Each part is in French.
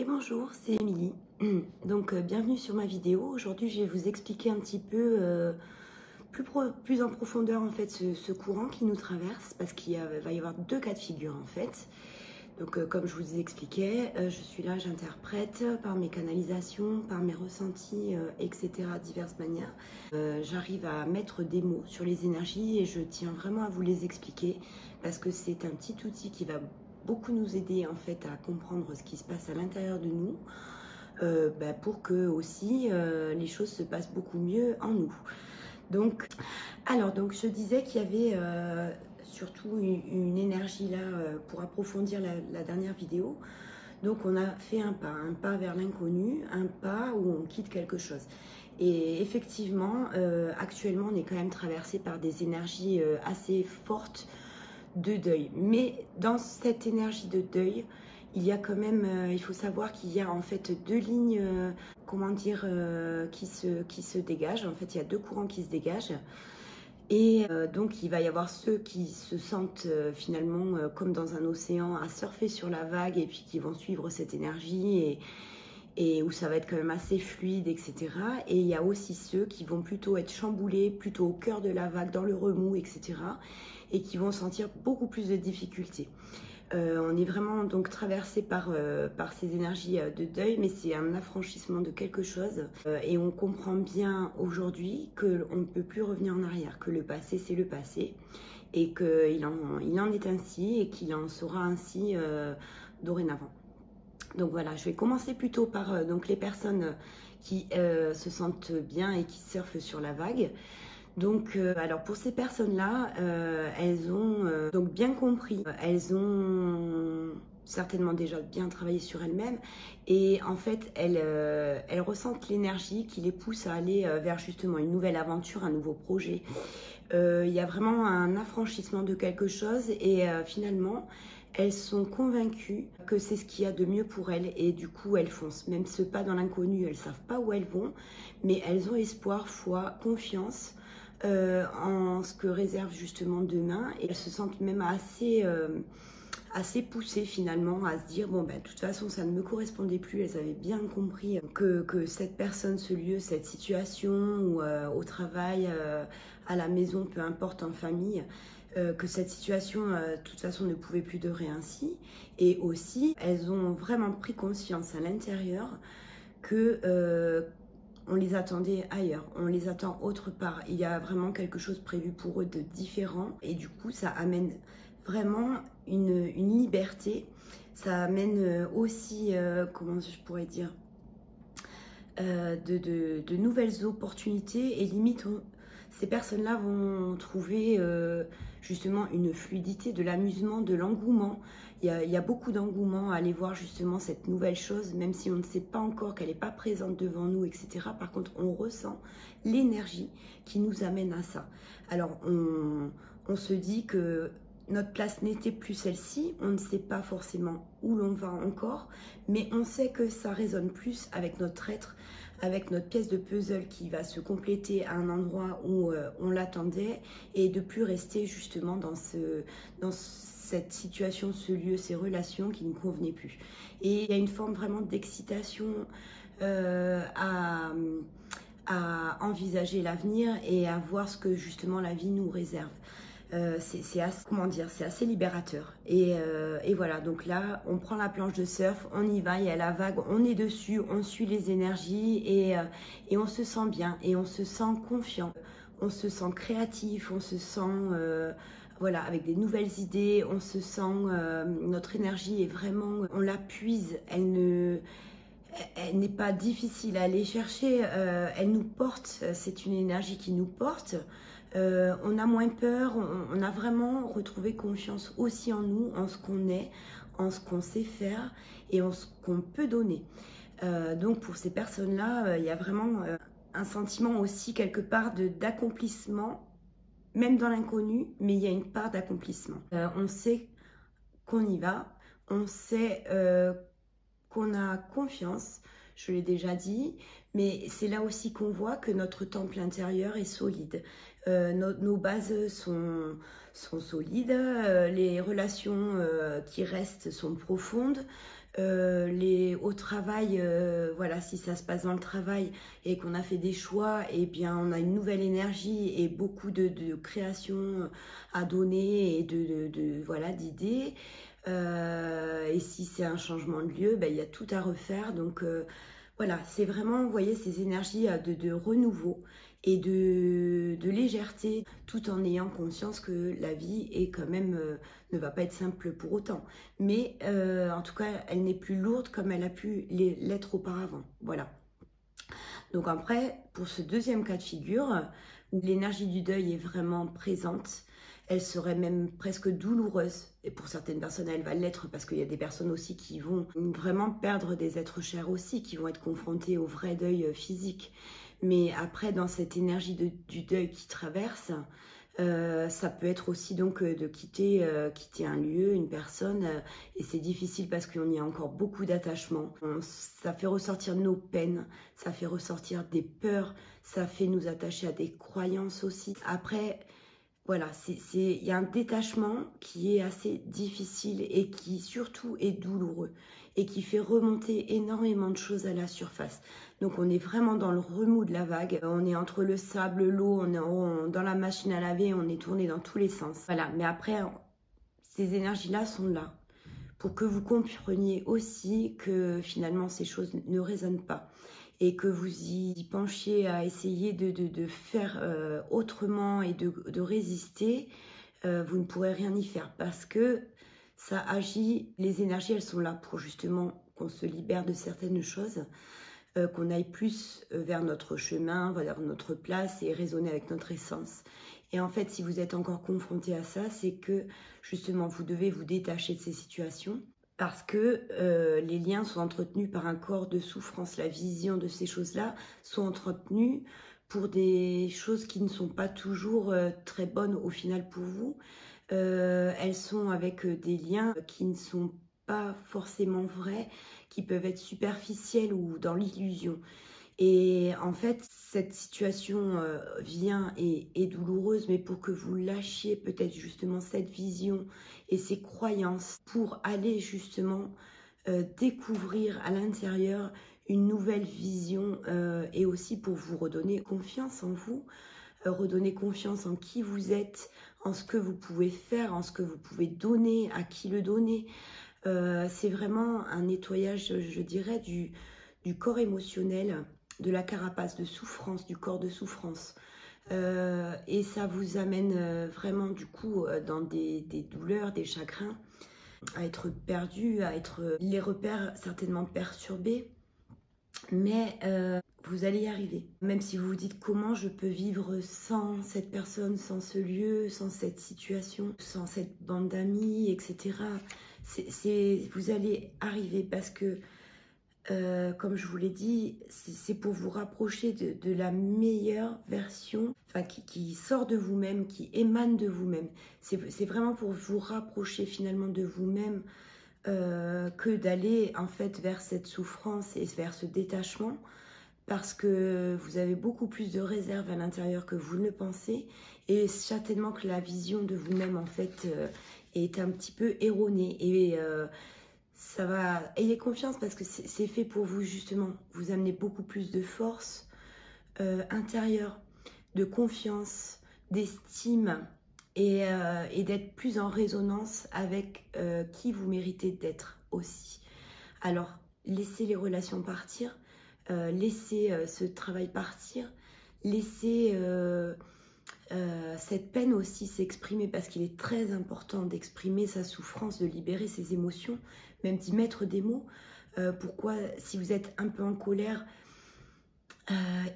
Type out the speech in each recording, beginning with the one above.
Et bonjour, c'est Émilie. Donc bienvenue sur ma vidéo. Aujourd'hui je vais vous expliquer un petit peu plus en profondeur en fait ce courant qui nous traverse, parce qu'il va y avoir deux cas de figure en fait. Donc comme je vous expliquais, je suis là, j'interprète par mes canalisations, par mes ressentis, etc. diverses manières. J'arrive à mettre des mots sur les énergies et je tiens vraiment à vous les expliquer parce que c'est un petit outil qui va beaucoup nous aider en fait à comprendre ce qui se passe à l'intérieur de nous, pour que aussi les choses se passent beaucoup mieux en nous. Donc je disais qu'il y avait surtout une énergie là pour approfondir la dernière vidéo. Donc on a fait un pas vers l'inconnu, un pas où on quitte quelque chose. Et effectivement, actuellement on est quand même traversé par des énergies assez fortes de deuil. Mais dans cette énergie de deuil, il y a quand même, il faut savoir qu'il y a en fait deux lignes, qui se dégagent. En fait, il y a deux courants qui se dégagent. Et donc, il va y avoir ceux qui se sentent finalement comme dans un océan à surfer sur la vague et puis qui vont suivre cette énergie et où ça va être quand même assez fluide, etc. Et il y a aussi ceux qui vont plutôt être chamboulés, plutôt au cœur de la vague, dans le remous, etc. et qui vont sentir beaucoup plus de difficultés. On est vraiment donc traversé par ces énergies de deuil, mais c'est un affranchissement de quelque chose. Et on comprend bien aujourd'hui qu'on ne peut plus revenir en arrière, que le passé c'est le passé, et qu'il en est ainsi et qu'il en sera ainsi dorénavant. Donc voilà, je vais commencer plutôt par donc les personnes qui se sentent bien et qui surfent sur la vague. Donc, alors pour ces personnes-là, elles ont donc bien compris, elles ont certainement déjà bien travaillé sur elles-mêmes et en fait, elles ressentent l'énergie qui les pousse à aller vers justement une nouvelle aventure, un nouveau projet. Il y a vraiment un affranchissement de quelque chose et finalement, elles sont convaincues que c'est ce qu'il y a de mieux pour elles et du coup, elles foncent. Même ce pas dans l'inconnu, elles ne savent pas où elles vont, mais elles ont espoir, foi, confiance en ce que réserve justement demain et elles se sentent même assez poussées finalement à se dire bon ben de toute façon ça ne me correspondait plus. Elles avaient bien compris que cette personne, ce lieu, cette situation ou au travail, à la maison, peu importe, en famille, que cette situation de toute façon ne pouvait plus durer ainsi. Et aussi elles ont vraiment pris conscience à l'intérieur que on les attendait ailleurs, on les attend autre part. Il y a vraiment quelque chose prévu pour eux de différent et du coup ça amène vraiment une liberté. Ça amène aussi, comment je pourrais dire, de nouvelles opportunités et limite ces personnes-là vont trouver justement une fluidité, de l'amusement, de l'engouement. Il y a beaucoup d'engouement à aller voir justement cette nouvelle chose, même si on ne sait pas encore qu'elle n'est pas présente devant nous, etc. Par contre, on ressent l'énergie qui nous amène à ça. Alors, on se dit que notre place n'était plus celle-ci, on ne sait pas forcément où l'on va encore, mais on sait que ça résonne plus avec notre être, avec notre pièce de puzzle qui va se compléter à un endroit où on l'attendait et de plus rester justement dans cette situation, ce lieu, ces relations qui ne convenaient plus. Et il y a une forme vraiment d'excitation à envisager l'avenir et à voir ce que justement la vie nous réserve. C'est assez libérateur et voilà, donc là on prend la planche de surf, on y va, il y a la vague, on est dessus, on suit les énergies et on se sent bien et on se sent confiant, on se sent créatif, on se sent voilà, avec des nouvelles idées, on se sent, notre énergie est vraiment, on la puise, elle n'est pas difficile à aller chercher, elle nous porte, c'est une énergie qui nous porte. On a moins peur, on a vraiment retrouvé confiance aussi en nous, en ce qu'on est, en ce qu'on sait faire et en ce qu'on peut donner. Donc pour ces personnes-là, il y a vraiment un sentiment aussi quelque part d'accomplissement, même dans l'inconnu, mais il y a une part d'accomplissement. On sait qu'on y va, on sait qu'on a confiance, je l'ai déjà dit, mais c'est là aussi qu'on voit que notre temple intérieur est solide. Nos bases sont solides, les relations qui restent sont profondes, Au travail, voilà, si ça se passe dans le travail et qu'on a fait des choix, et bien on a une nouvelle énergie et beaucoup de création à donner et voilà, d'idées. Et si c'est un changement de lieu, ben, il y a tout à refaire. Donc voilà, c'est vraiment, vous voyez, ces énergies de renouveau et de légèreté, tout en ayant conscience que la vie est quand même ne va pas être simple pour autant. Mais en tout cas, elle n'est plus lourde comme elle a pu l'être auparavant. Voilà. Donc après, pour ce deuxième cas de figure, où l'énergie du deuil est vraiment présente, elle serait même presque douloureuse. Et pour certaines personnes, elle va l'être parce qu'il y a des personnes aussi qui vont vraiment perdre des êtres chers aussi, qui vont être confrontées au vrai deuil physique. Mais après, dans cette énergie du deuil qui traverse, ça peut être aussi donc de quitter un lieu, une personne, et c'est difficile parce qu'on y a encore beaucoup d'attachement. Ça fait ressortir nos peines, ça fait ressortir des peurs, ça fait nous attacher à des croyances aussi. Après, voilà, il y a un détachement qui est assez difficile et qui surtout est douloureux et qui fait remonter énormément de choses à la surface. Donc on est vraiment dans le remous de la vague, on est entre le sable, l'eau, dans la machine à laver, on est tourné dans tous les sens. Voilà, mais après, ces énergies-là sont là pour que vous compreniez aussi que finalement ces choses ne résonnent pas et que vous y penchiez à essayer de faire autrement et de résister, vous ne pourrez rien y faire parce que ça agit, les énergies elles sont là pour justement qu'on se libère de certaines choses, qu'on aille plus vers notre chemin, vers notre place et raisonner avec notre essence. Et en fait, si vous êtes encore confronté à ça, c'est que justement vous devez vous détacher de ces situations parce que les liens sont entretenus par un corps de souffrance. La vision de ces choses-là sont entretenues pour des choses qui ne sont pas toujours très bonnes au final pour vous. Elles sont avec des liens qui ne sont pas forcément vrais, qui peuvent être superficiels ou dans l'illusion. Et en fait, cette situation vient et est douloureuse, mais pour que vous lâchiez peut-être justement cette vision et ces croyances pour aller justement découvrir à l'intérieur une nouvelle vision et aussi pour vous redonner confiance en vous, redonner confiance en qui vous êtes, en ce que vous pouvez faire, en ce que vous pouvez donner, à qui le donner. C'est vraiment un nettoyage, je dirais, du corps émotionnel, de la carapace de souffrance, du corps de souffrance. Et ça vous amène vraiment du coup dans des douleurs, des chagrins, à être perdu, à être les repères certainement perturbés. Mais vous allez y arriver. Même si vous vous dites comment je peux vivre sans cette personne, sans ce lieu, sans cette situation, sans cette bande d'amis, etc. Vous allez arriver parce que comme je vous l'ai dit, c'est pour vous rapprocher de la meilleure version, enfin qui sort de vous-même, qui émane de vous-même. C'est vraiment pour vous rapprocher finalement de vous-même que d'aller en fait vers cette souffrance et vers ce détachement, parce que vous avez beaucoup plus de réserve à l'intérieur que vous ne le pensez, et certainement que la vision de vous-même en fait est un petit peu erronée. Et ça va, ayez confiance parce que c'est fait pour vous justement, vous amener beaucoup plus de force intérieure, de confiance, d'estime et d'être plus en résonance avec qui vous méritez d'être aussi. Alors, laissez les relations partir, laissez ce travail partir, laissez cette peine aussi s'exprimer parce qu'il est très important d'exprimer sa souffrance, de libérer ses émotions, même d'y mettre des mots. Pourquoi, si vous êtes un peu en colère,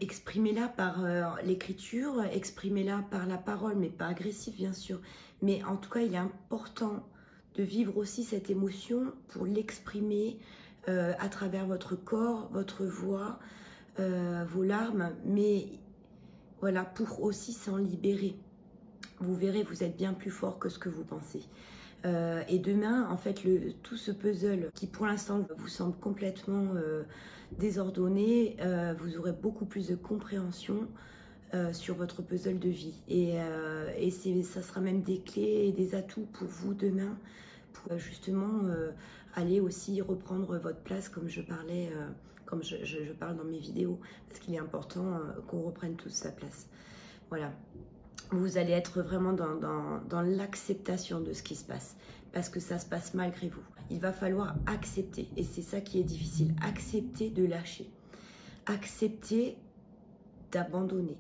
exprimez-la par l'écriture, exprimez-la par la parole, mais pas agressif bien sûr. Mais en tout cas, il est important de vivre aussi cette émotion pour l'exprimer à travers votre corps, votre voix, vos larmes, mais voilà, pour aussi s'en libérer. Vous verrez, vous êtes bien plus fort que ce que vous pensez. Et demain, en fait, tout ce puzzle qui pour l'instant vous semble complètement désordonné, vous aurez beaucoup plus de compréhension sur votre puzzle de vie. Et ça sera même des clés et des atouts pour vous demain, pour justement aller aussi reprendre votre place comme je parlais, comme je parle dans mes vidéos, parce qu'il est important qu'on reprenne tous sa place. Voilà. Vous allez être vraiment dans l'acceptation de ce qui se passe, parce que ça se passe malgré vous. Il va falloir accepter, et c'est ça qui est difficile, accepter de lâcher, accepter d'abandonner,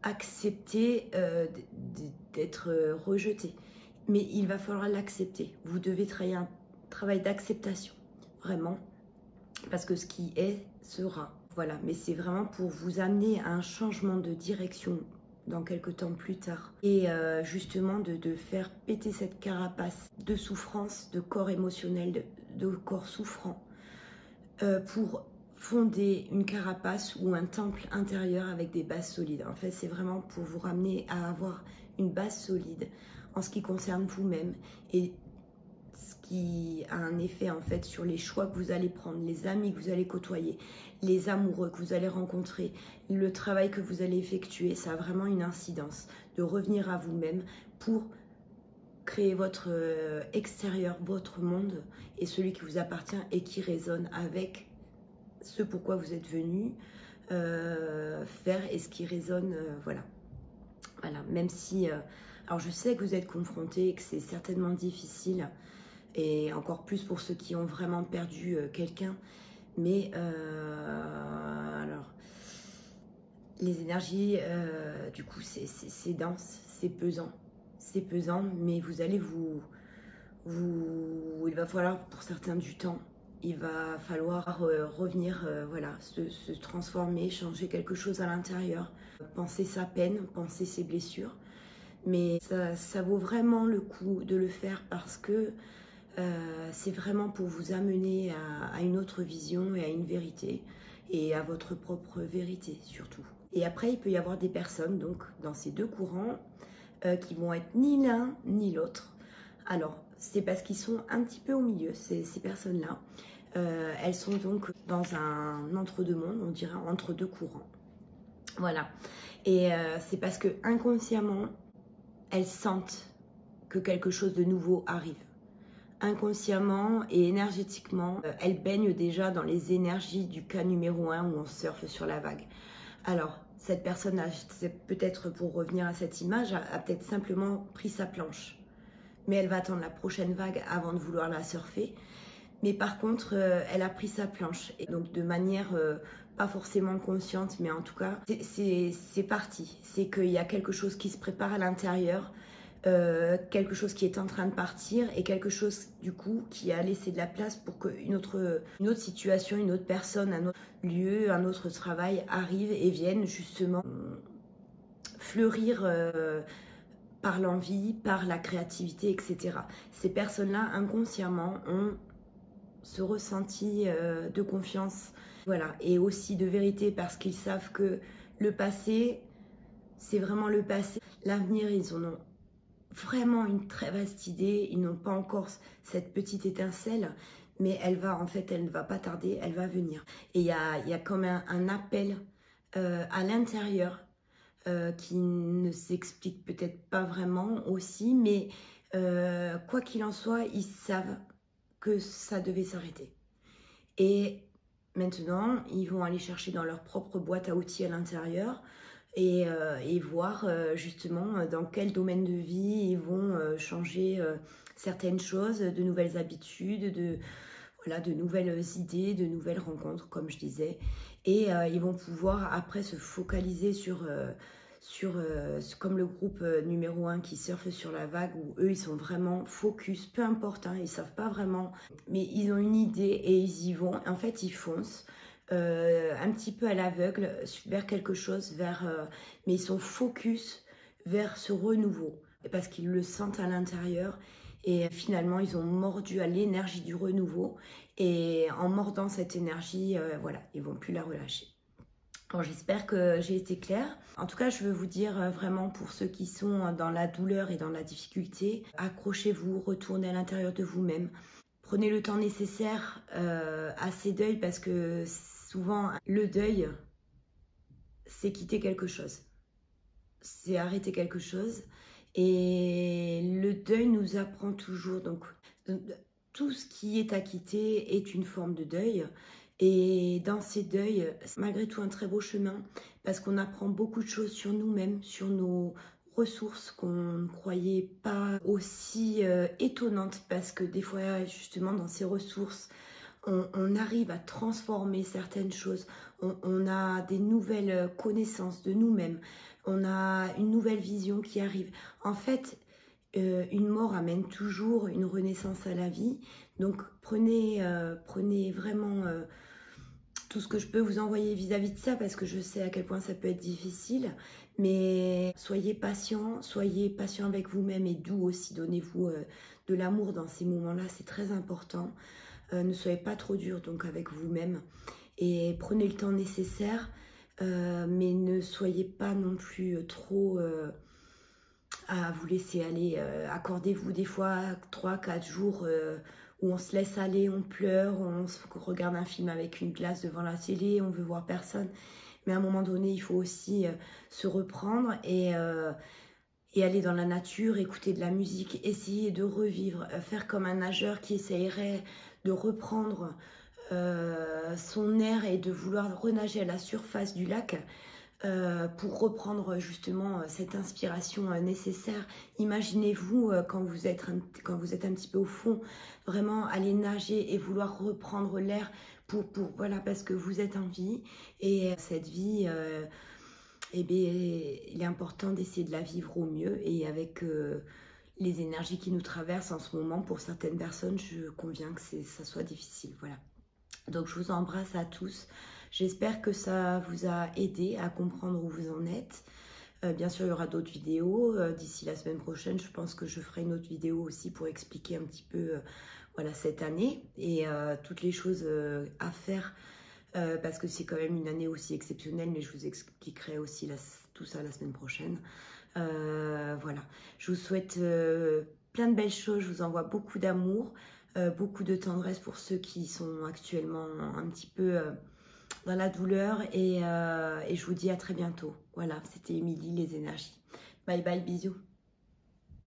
accepter d'être rejeté. Mais il va falloir l'accepter. Vous devez travailler un travail d'acceptation, vraiment, parce que ce qui est, sera. Voilà, mais c'est vraiment pour vous amener à un changement de direction dans quelques temps plus tard. Et justement de faire péter cette carapace de souffrance, de corps émotionnel, de corps souffrant, pour fonder une carapace ou un temple intérieur avec des bases solides. En fait, c'est vraiment pour vous ramener à avoir une base solide en ce qui concerne vous-même et ce qui a un effet en fait sur les choix que vous allez prendre, les amis que vous allez côtoyer, les amoureux que vous allez rencontrer, le travail que vous allez effectuer. Ça a vraiment une incidence de revenir à vous-même pour créer votre extérieur, votre monde et celui qui vous appartient et qui résonne avec ce pourquoi vous êtes venu faire et ce qui résonne, voilà. Voilà, même si, alors je sais que vous êtes confrontés et que c'est certainement difficile, et encore plus pour ceux qui ont vraiment perdu quelqu'un, mais alors, les énergies, du coup, c'est dense, c'est pesant, mais vous allez il va falloir pour certains du temps. Il va falloir revenir, voilà, se transformer, changer quelque chose à l'intérieur, penser sa peine, penser ses blessures. Mais ça vaut vraiment le coup de le faire parce que c'est vraiment pour vous amener à une autre vision et à une vérité et à votre propre vérité surtout. Et après, il peut y avoir des personnes donc dans ces deux courants qui vont être ni l'un ni l'autre. Alors, c'est parce qu'ils sont un petit peu au milieu, ces personnes-là. Elles sont donc dans un entre-deux-mondes, on dirait entre deux courants. Voilà. Et c'est parce que inconsciemment, elles sentent que quelque chose de nouveau arrive. Inconsciemment et énergétiquement, elles baignent déjà dans les énergies du cas numéro 1 où on surfe sur la vague. Alors, cette personne, peut-être pour revenir à cette image, a peut-être simplement pris sa planche. Mais elle va attendre la prochaine vague avant de vouloir la surfer. Mais par contre, elle a pris sa planche. Et donc de manière pas forcément consciente, mais en tout cas, c'est parti. C'est qu'il y a quelque chose qui se prépare à l'intérieur, quelque chose qui est en train de partir et quelque chose du coup qui a laissé de la place pour qu'une autre situation, une autre personne, un autre lieu, un autre travail arrive et vienne justement fleurir par l'envie, par la créativité, etc. Ces personnes-là, inconsciemment, ont ce ressenti de confiance, voilà, et aussi de vérité parce qu'ils savent que le passé, c'est vraiment le passé. L'avenir, ils en ont vraiment une très vaste idée, ils n'ont pas encore cette petite étincelle, mais elle ne va pas tarder, elle va venir. Et il y a comme un appel à l'intérieur qui ne s'explique peut-être pas vraiment aussi, mais quoi qu'il en soit, ils savent que ça devait s'arrêter. Et maintenant, ils vont aller chercher dans leur propre boîte à outils à l'intérieur et voir justement dans quel domaine de vie ils vont changer certaines choses, de nouvelles habitudes, de nouvelles idées, de nouvelles rencontres, comme je disais. Et ils vont pouvoir après se focaliser sur comme le groupe numéro 1 qui surfe sur la vague, où eux ils sont vraiment focus, peu importe, hein, ils savent pas vraiment, mais ils ont une idée et ils y vont. En fait, ils foncent un petit peu à l'aveugle vers quelque chose, mais ils sont focus vers ce renouveau parce qu'ils le sentent à l'intérieur. Et finalement, ils ont mordu à l'énergie du renouveau. Et en mordant cette énergie, voilà, ils vont plus la relâcher. Bon, j'espère que j'ai été claire. En tout cas, je veux vous dire vraiment pour ceux qui sont dans la douleur et dans la difficulté, accrochez-vous, retournez à l'intérieur de vous-même. Prenez le temps nécessaire à ces deuils parce que souvent, le deuil, c'est quitter quelque chose. C'est arrêter quelque chose. Et le deuil nous apprend toujours, donc tout ce qui est acquitté est une forme de deuil. Et dans ces deuils, c'est malgré tout un très beau chemin, parce qu'on apprend beaucoup de choses sur nous-mêmes, sur nos ressources qu'on ne croyait pas aussi étonnantes, parce que des fois, justement, dans ces ressources, on arrive à transformer certaines choses, on a des nouvelles connaissances de nous-mêmes, on a une nouvelle vision qui arrive. En fait, une mort amène toujours une renaissance à la vie, donc prenez vraiment tout ce que je peux vous envoyer vis-à-vis de ça, parce que je sais à quel point ça peut être difficile, mais soyez patient avec vous-même et doux aussi, donnez-vous de l'amour dans ces moments-là, c'est très important. Ne soyez pas trop dur donc avec vous-même et prenez le temps nécessaire, mais ne soyez pas non plus trop à vous laisser aller. Accordez-vous des fois 3-4 jours où on se laisse aller, on pleure, on regarde un film avec une glace devant la télé, on veut voir personne. Mais à un moment donné, il faut aussi se reprendre et aller dans la nature, écouter de la musique, essayer de revivre, faire comme un nageur qui essayerait de reprendre son air et de vouloir renager à la surface du lac pour reprendre justement cette inspiration nécessaire. Imaginez-vous quand vous êtes un petit peu au fond, vraiment aller nager et vouloir reprendre l'air voilà, parce que vous êtes en vie et cette vie eh bien, il est important d'essayer de la vivre au mieux et avec les énergies qui nous traversent en ce moment. Pour certaines personnes, je conviens que ça soit difficile. Voilà. Donc, je vous embrasse à tous. J'espère que ça vous a aidé à comprendre où vous en êtes. Bien sûr, il y aura d'autres vidéos. D'ici la semaine prochaine, je pense que je ferai une autre vidéo aussi pour expliquer un petit peu voilà, cette année et toutes les choses à faire. Parce que c'est quand même une année aussi exceptionnelle, mais je vous expliquerai aussi tout ça la semaine prochaine. Voilà, je vous souhaite plein de belles choses, je vous envoie beaucoup d'amour, beaucoup de tendresse pour ceux qui sont actuellement un petit peu dans la douleur et je vous dis à très bientôt. Voilà, c'était Émilie, les énergies. Bye bye, bisous.